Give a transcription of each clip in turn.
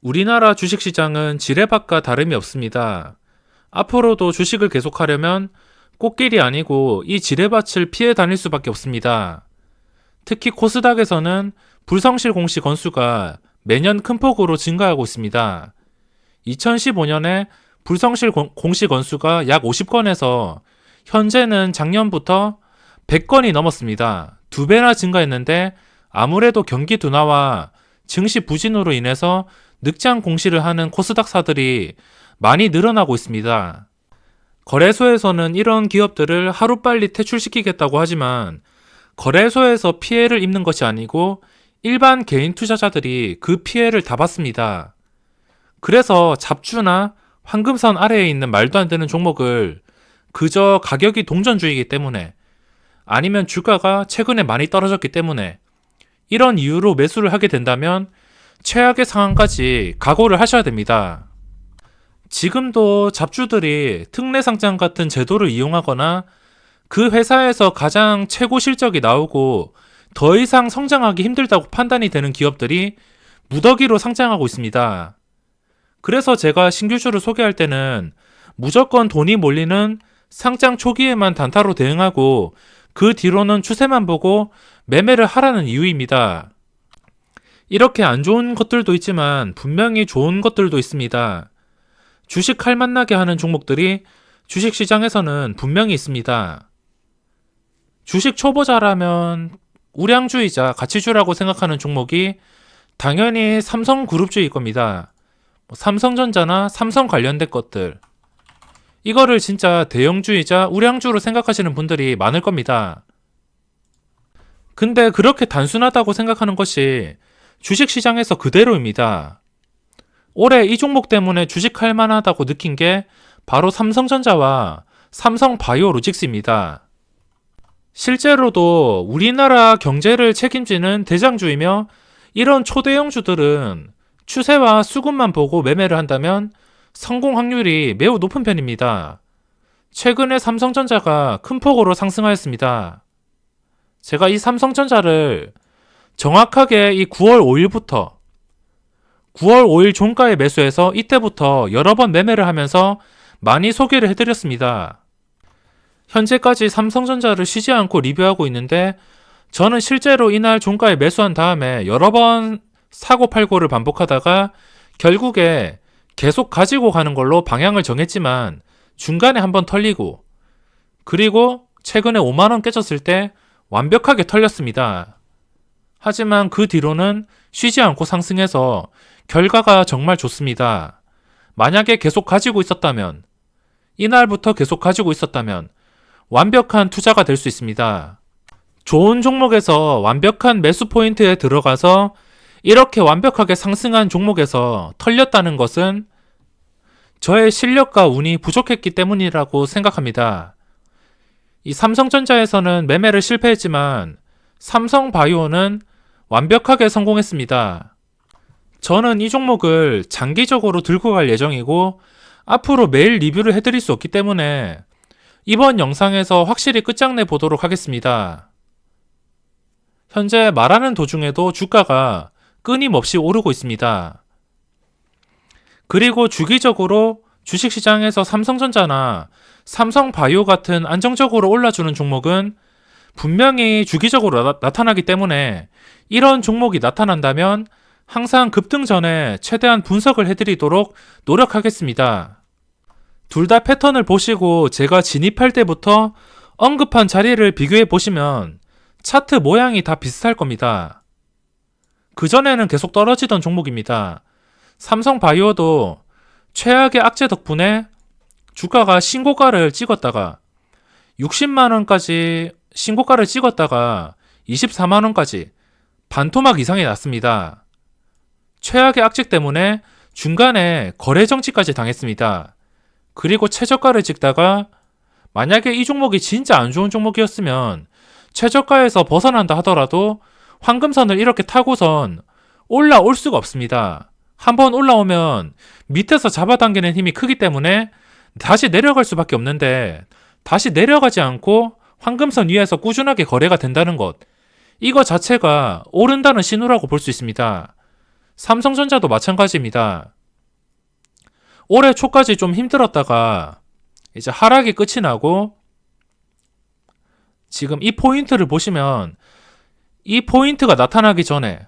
우리나라 주식시장은 지뢰밭과 다름이 없습니다. 앞으로도 주식을 계속하려면 꽃길이 아니고 이 지뢰밭을 피해 다닐 수밖에 없습니다. 특히 코스닥에서는 불성실 공시 건수가 매년 큰 폭으로 증가하고 있습니다. 2015년에 불성실 공시 건수가 약 50건에서 현재는 작년부터 100건이 넘었습니다. 2배나 증가했는데 아무래도 경기 둔화와 증시 부진으로 인해서 늑장 공시를 하는 코스닥사들이 많이 늘어나고 있습니다. 거래소에서는 이런 기업들을 하루빨리 퇴출시키겠다고 하지만 거래소에서 피해를 입는 것이 아니고 일반 개인 투자자들이 그 피해를 다 받습니다. 그래서 잡주나 황금선 아래에 있는 말도 안 되는 종목을 그저 가격이 동전주의이기 때문에 아니면 주가가 최근에 많이 떨어졌기 때문에 이런 이유로 매수를 하게 된다면 최악의 상황까지 각오를 하셔야 됩니다. 지금도 잡주들이 특례상장 같은 제도를 이용하거나 그 회사에서 가장 최고 실적이 나오고 더 이상 성장하기 힘들다고 판단이 되는 기업들이 무더기로 상장하고 있습니다. 그래서 제가 신규주를 소개할 때는 무조건 돈이 몰리는 상장 초기에만 단타로 대응하고 그 뒤로는 추세만 보고 매매를 하라는 이유입니다. 이렇게 안 좋은 것들도 있지만 분명히 좋은 것들도 있습니다. 주식 할만나게 하는 종목들이 주식시장에서는 분명히 있습니다. 주식 초보자라면 우량주이자 가치주라고 생각하는 종목이 당연히 삼성그룹주일 겁니다. 삼성전자나 삼성 관련된 것들. 이거를 진짜 대형주이자 우량주로 생각하시는 분들이 많을 겁니다. 근데 그렇게 단순하다고 생각하는 것이 주식시장에서 그대로입니다. 올해 이 종목 때문에 주식할 만하다고 느낀 게 바로 삼성전자와 삼성바이오로직스입니다. 실제로도 우리나라 경제를 책임지는 대장주이며 이런 초대형주들은 추세와 수급만 보고 매매를 한다면 성공 확률이 매우 높은 편입니다. 최근에 삼성전자가 큰 폭으로 상승하였습니다. 제가 이 삼성전자를 정확하게 이 9월 5일부터 9월 5일 종가에 매수해서 이때부터 여러 번 매매를 하면서 많이 소개를 해드렸습니다. 현재까지 삼성전자를 쉬지 않고 리뷰하고 있는데 저는 실제로 이날 종가에 매수한 다음에 여러 번 사고 팔고를 반복하다가 결국에 계속 가지고 가는 걸로 방향을 정했지만 중간에 한번 털리고 그리고 최근에 5만원 깨졌을 때 완벽하게 털렸습니다. 하지만 그 뒤로는 쉬지 않고 상승해서 결과가 정말 좋습니다. 만약에 계속 가지고 있었다면 이날부터 계속 가지고 있었다면 완벽한 투자가 될 수 있습니다. 좋은 종목에서 완벽한 매수 포인트에 들어가서 이렇게 완벽하게 상승한 종목에서 털렸다는 것은 저의 실력과 운이 부족했기 때문이라고 생각합니다. 이 삼성전자에서는 매매를 실패했지만 삼성바이오는 완벽하게 성공했습니다. 저는 이 종목을 장기적으로 들고 갈 예정이고 앞으로 매일 리뷰를 해드릴 수 없기 때문에 이번 영상에서 확실히 끝장내 보도록 하겠습니다. 현재 말하는 도중에도 주가가 끊임없이 오르고 있습니다. 그리고 주기적으로 주식시장에서 삼성전자나 삼성바이오 같은 안정적으로 올라주는 종목은 분명히 주기적으로 나타나기 때문에 이런 종목이 나타난다면 항상 급등 전에 최대한 분석을 해드리도록 노력하겠습니다. 둘 다 패턴을 보시고 제가 진입할 때부터 언급한 자리를 비교해 보시면 차트 모양이 다 비슷할 겁니다. 그전에는 계속 떨어지던 종목입니다. 삼성바이오도 최악의 악재 덕분에 주가가 신고가를 찍었다가 60만원까지 신고가를 찍었다가 24만원까지 반토막 이상이 났습니다. 최악의 악재 때문에 중간에 거래 정지까지 당했습니다. 그리고 최저가를 찍다가 만약에 이 종목이 진짜 안 좋은 종목이었으면 최저가에서 벗어난다 하더라도 황금선을 이렇게 타고선 올라올 수가 없습니다. 한번 올라오면 밑에서 잡아당기는 힘이 크기 때문에 다시 내려갈 수밖에 없는데 다시 내려가지 않고 황금선 위에서 꾸준하게 거래가 된다는 것, 이거 자체가 오른다는 신호라고 볼 수 있습니다. 삼성전자도 마찬가지입니다. 올해 초까지 좀 힘들었다가 이제 하락이 끝이 나고 지금 이 포인트를 보시면 이 포인트가 나타나기 전에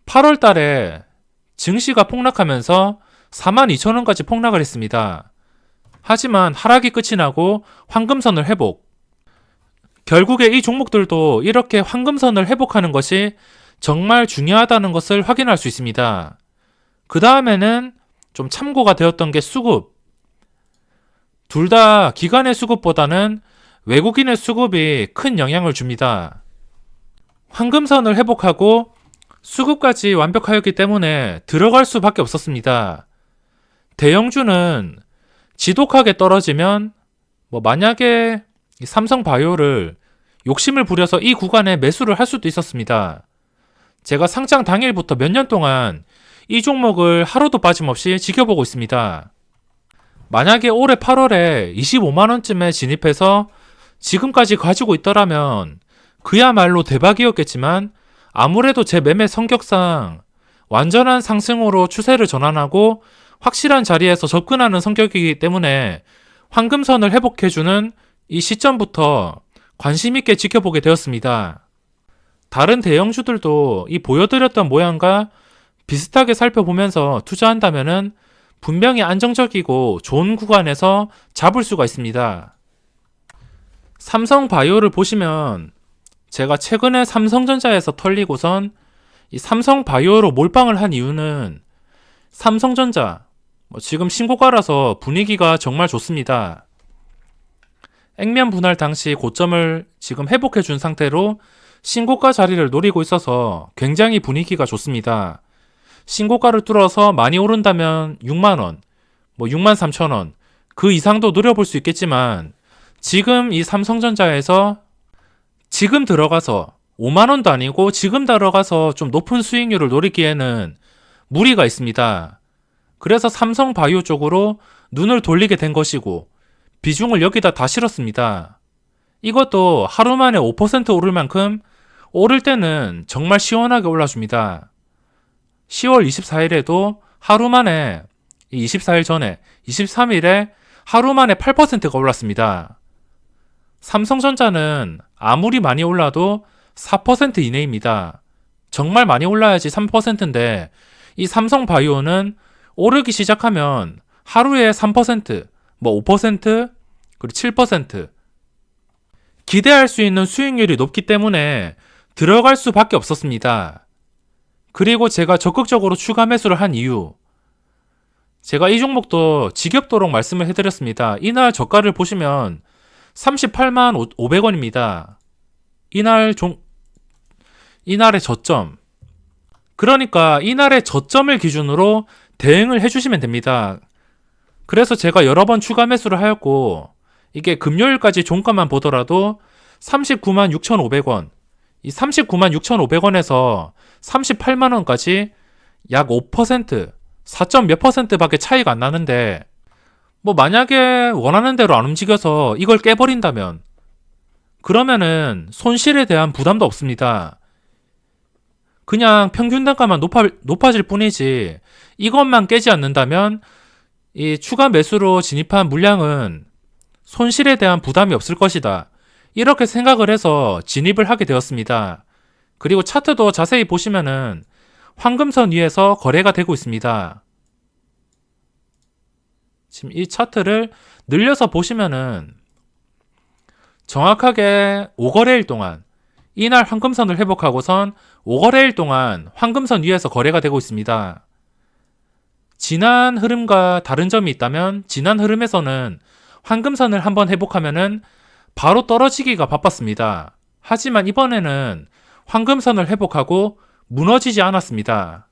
8월 달에 증시가 폭락하면서 42,000원까지 폭락을 했습니다. 하지만 하락이 끝이 나고 황금선을 회복. 결국에 이 종목들도 이렇게 황금선을 회복하는 것이 정말 중요하다는 것을 확인할 수 있습니다. 그 다음에는 좀 참고가 되었던 게 수급. 둘 다 기관의 수급보다는 외국인의 수급이 큰 영향을 줍니다. 황금선을 회복하고 수급까지 완벽하였기 때문에 들어갈 수밖에 없었습니다. 대형주는 지독하게 떨어지면 만약에 삼성바이오를 욕심을 부려서 이 구간에 매수를 할 수도 있었습니다. 제가 상장 당일부터 몇 년 동안 이 종목을 하루도 빠짐없이 지켜보고 있습니다. 만약에 올해 8월에 25만원쯤에 진입해서 지금까지 가지고 있더라면 그야말로 대박이었겠지만 아무래도 제 매매 성격상 완전한 상승으로 추세를 전환하고 확실한 자리에서 접근하는 성격이기 때문에 황금선을 회복해주는 이 시점부터 관심 있게 지켜보게 되었습니다. 다른 대형주들도 이 보여드렸던 모양과 비슷하게 살펴보면서 투자한다면은 분명히 안정적이고 좋은 구간에서 잡을 수가 있습니다. 삼성바이오를 보시면 제가 최근에 삼성전자에서 털리고선 이 삼성바이오로 몰빵을 한 이유는 삼성전자 지금 신고가라서 분위기가 정말 좋습니다. 액면 분할 당시 고점을 지금 회복해 준 상태로 신고가 자리를 노리고 있어서 굉장히 분위기가 좋습니다. 신고가를 뚫어서 많이 오른다면 6만원, 63,000원 그 이상도 노려볼 수 있겠지만 지금 이 삼성전자에서 지금 들어가서 5만원도 아니고 지금 들어가서 좀 높은 수익률을 노리기에는 무리가 있습니다. 그래서 삼성바이오 쪽으로 눈을 돌리게 된 것이고 비중을 여기다 다 실었습니다. 이것도 하루 만에 5% 오를 만큼 오를 때는 정말 시원하게 올라줍니다. 10월 24일에도 하루 만에 24일 전에 23일에 하루 만에 8%가 올랐습니다. 삼성전자는 아무리 많이 올라도 4% 이내입니다. 정말 많이 올라야지 3%인데 이 삼성바이오는 오르기 시작하면 하루에 3%, 5%, 그리고 7% 기대할 수 있는 수익률이 높기 때문에 들어갈 수밖에 없었습니다. 그리고 제가 적극적으로 추가 매수를 한 이유, 제가 이 종목도 지겹도록 말씀을 해드렸습니다. 이날 저가를 보시면 38만 500원입니다. 이날의 저점. 그러니까 이날의 저점을 기준으로 대응을 해주시면 됩니다. 그래서 제가 여러 번 추가 매수를 하였고 이게 금요일까지 종가만 보더라도 39만 6,500원 이 39만 6,500원에서 38만원까지 약 5%, 4점 몇 %밖에 차이가 안 나는데 만약에 원하는 대로 안 움직여서 이걸 깨버린다면 그러면은 손실에 대한 부담도 없습니다. 그냥 평균 단가만 높아질 뿐이지 이것만 깨지 않는다면 이 추가 매수로 진입한 물량은 손실에 대한 부담이 없을 것이다. 이렇게 생각을 해서 진입을 하게 되었습니다. 그리고 차트도 자세히 보시면은 황금선 위에서 거래가 되고 있습니다. 지금 이 차트를 늘려서 보시면은 정확하게 5거래일 동안 이날 황금선을 회복하고선 5거래일 동안 황금선 위에서 거래가 되고 있습니다. 지난 흐름과 다른 점이 있다면 지난 흐름에서는 황금선을 한번 회복하면은 바로 떨어지기가 바빴습니다. 하지만 이번에는 황금선을 회복하고 무너지지 않았습니다.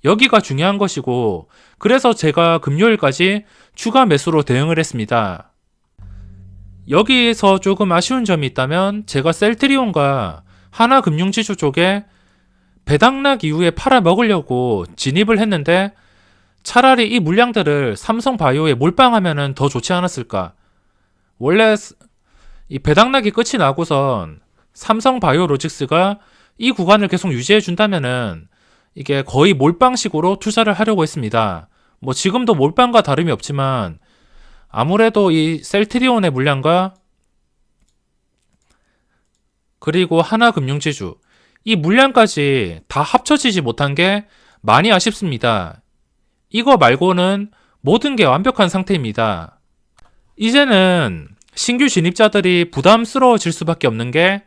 여기가 중요한 것이고 그래서 제가 금요일까지 추가 매수로 대응을 했습니다. 여기에서 조금 아쉬운 점이 있다면 제가 셀트리온과 하나금융지주 쪽에 배당락 이후에 팔아먹으려고 진입을 했는데 차라리 이 물량들을 삼성바이오에 몰빵하면 더 좋지 않았을까. 원래 이 배당락이 끝이 나고선 삼성바이오로직스가 이 구간을 계속 유지해 준다면은 이게 거의 몰빵식으로 투자를 하려고 했습니다. 뭐 지금도 몰빵과 다름이 없지만 아무래도 이 셀트리온의 물량과 그리고 하나금융지주 이 물량까지 다 합쳐지지 못한 게 많이 아쉽습니다. 이거 말고는 모든 게 완벽한 상태입니다. 이제는 신규 진입자들이 부담스러워질 수밖에 없는 게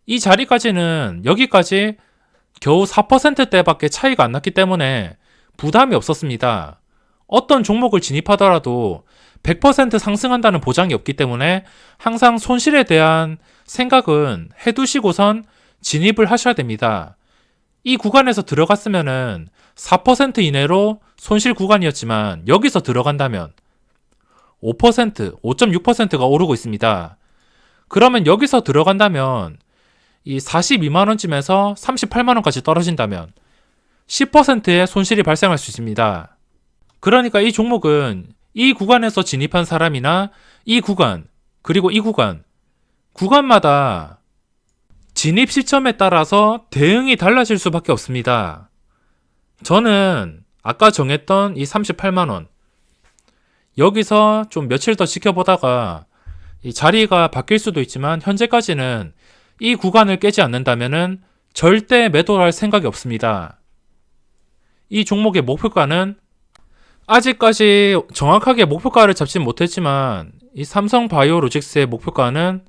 이 자리까지는 여기까지 겨우 4%대밖에 차이가 안 났기 때문에 부담이 없었습니다. 어떤 종목을 진입하더라도 100% 상승한다는 보장이 없기 때문에 항상 손실에 대한 생각은 해두시고선 진입을 하셔야 됩니다. 이 구간에서 들어갔으면은 4% 이내로 손실 구간이었지만 여기서 들어간다면 5%, 5.6%가 오르고 있습니다. 그러면 여기서 들어간다면 이 42만원쯤에서 38만원까지 떨어진다면 10%의 손실이 발생할 수 있습니다. 그러니까 이 종목은 이 구간에서 진입한 사람이나 이 구간, 그리고 이 구간마다 진입 시점에 따라서 대응이 달라질 수밖에 없습니다. 저는 아까 정했던 이 38만원, 여기서 좀 며칠 더 지켜보다가 이 자리가 바뀔 수도 있지만 현재까지는 이 구간을 깨지 않는다면은 절대 매도할 생각이 없습니다. 이 종목의 목표가는 아직까지 정확하게 목표가를 잡진 못했지만 이 삼성바이오로직스의 목표가는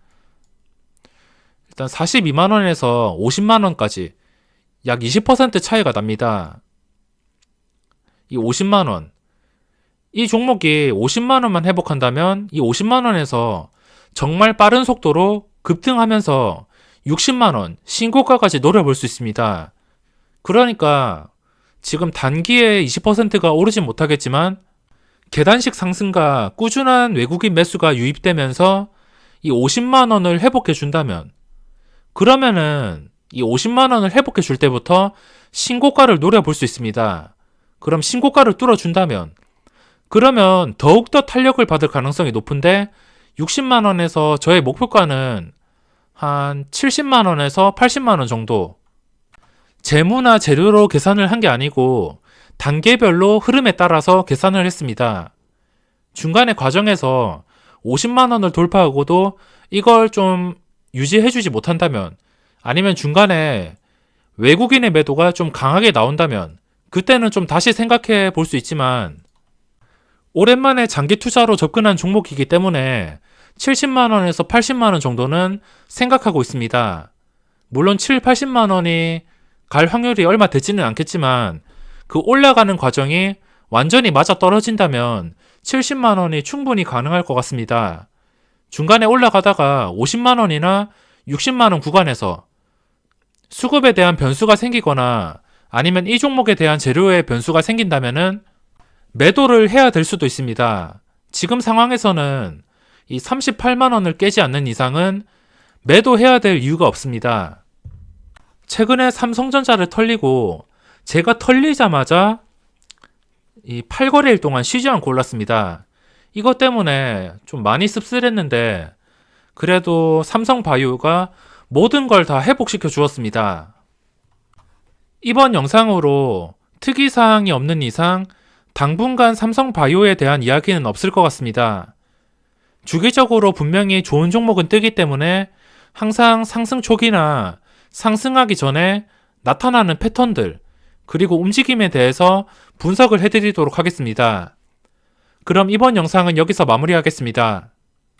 일단 42만원에서 50만원까지 약 20% 차이가 납니다. 이 50만원, 이 종목이 50만원만 회복한다면 이 50만원에서 정말 빠른 속도로 급등하면서 60만원 신고가까지 노려볼 수 있습니다. 그러니까 지금 단기에 20%가 오르진 못하겠지만 계단식 상승과 꾸준한 외국인 매수가 유입되면서 이 50만원을 회복해 준다면, 그러면은 이 50만원을 회복해 줄 때부터 신고가를 노려볼 수 있습니다. 그럼 신고가를 뚫어준다면, 그러면 더욱더 탄력을 받을 가능성이 높은데 60만원에서 저의 목표가는 한 70만원에서 80만원 정도, 재무나 재료로 계산을 한 게 아니고 단계별로 흐름에 따라서 계산을 했습니다. 중간에 과정에서 50만원을 돌파하고도 이걸 좀 유지해주지 못한다면, 아니면 중간에 외국인의 매도가 좀 강하게 나온다면 그때는 좀 다시 생각해 볼 수 있지만, 오랜만에 장기 투자로 접근한 종목이기 때문에 70만원에서 80만원 정도는 생각하고 있습니다. 물론 7, 80만원이 갈 확률이 얼마 되지는 않겠지만 그 올라가는 과정이 완전히 맞아 떨어진다면 70만원이 충분히 가능할 것 같습니다. 중간에 올라가다가 50만원이나 60만원 구간에서 수급에 대한 변수가 생기거나 아니면 이 종목에 대한 재료의 변수가 생긴다면은 매도를 해야 될 수도 있습니다. 지금 상황에서는 이 38만원을 깨지 않는 이상은 매도해야 될 이유가 없습니다. 최근에 삼성전자를 털리고 제가 털리자마자 이 8거래일 동안 쉬지 않고 올랐습니다. 이것 때문에 좀 많이 씁쓸했는데 그래도 삼성바이오가 모든 걸 다 회복시켜 주었습니다. 이번 영상으로 특이사항이 없는 이상 당분간 삼성바이오에 대한 이야기는 없을 것 같습니다. 주기적으로 분명히 좋은 종목은 뜨기 때문에 항상 상승 초기나 상승하기 전에 나타나는 패턴들, 그리고 움직임에 대해서 분석을 해드리도록 하겠습니다. 그럼 이번 영상은 여기서 마무리하겠습니다.